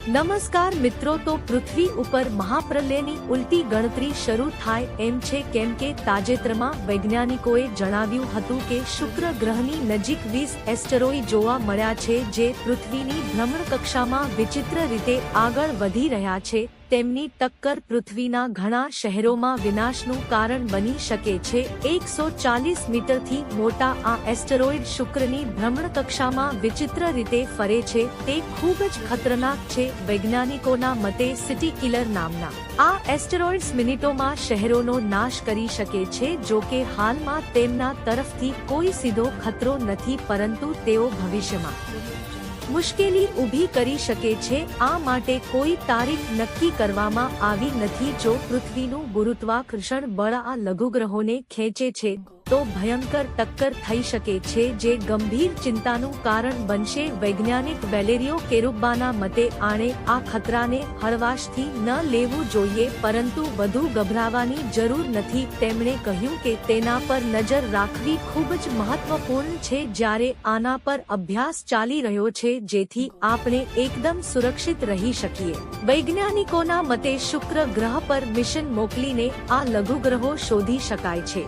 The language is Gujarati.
નમસ્કાર મિત્રો, તો પૃથ્વી ઉપર મહાપ્રલયની ઉલટી ગણતરી શરૂ થાય એમ છે, કેમ કે તાજેતરમાં વૈજ્ઞાનિકોએ જણાવ્યું હતું કે શુક્ર ગ્રહની નજીક 20 એસ્ટરોઇડ જોવા મળ્યા છે, જે પૃથ્વીની ભ્રમણકક્ષામાં વિચિત્ર રીતે આગળ વધી રહ્યા છે. તેમની ટક્કર પૃથ્વીના ઘણા શહેરોમાં વિનાશનું કારણ બની શકે છે. 140 મીટરથી મોટા આ એસ્ટરોઇડ શુક્રની ભ્રમણકક્ષામાં વિચિત્ર રીતે ફરે છે. તે ખૂબ જ ખતરનાક છે. વૈજ્ઞાનિકોના મતે સિટી કિલર નામના આ એસ્ટરોઇડ્સ મિનિટોમાં શહેરોનો નાશ કરી શકે છે. જો કે હાલમાં તેમના તરફથી કોઈ સીધો ખતરો નથી, પરંતુ તેઓ ભવિષ્યમાં મુશ્કેલી ઊભી કરી શકે છે. આ માટે કોઈ તારીખ નક્કી કરવામાં આવી નથી. જો પૃથ્વીનું ગુરુત્વાકર્ષણ બળ આ લઘુગ્રહોને ખેંચે છે તો ભયંકર ટક્કર થઈ શકે છે, જે ગંભીર ચિંતાનું કારણ બનશે. વૈજ્ઞાનિક વેલેરિયો કેરુબ્બાના મતે આણે આ ખતરાને હળવાશથી ન લેવું જોઈએ, પરંતુ વધુ ગભરાવાની જરૂર નથી. તેમણે કહ્યું કે તેના પર નજર રાખવી ખૂબ જ મહત્વપૂર્ણ છે, જ્યારે આના પર અભ્યાસ ચાલી રહ્યો છે, જેથી આપણે એકદમ સુરક્ષિત રહી શકીએ. વૈજ્ઞાનિકોના મતે શુક્ર ગ્રહ પર મિશન મોકલીને આ લઘુગ્રહો શોધી શકાય છે.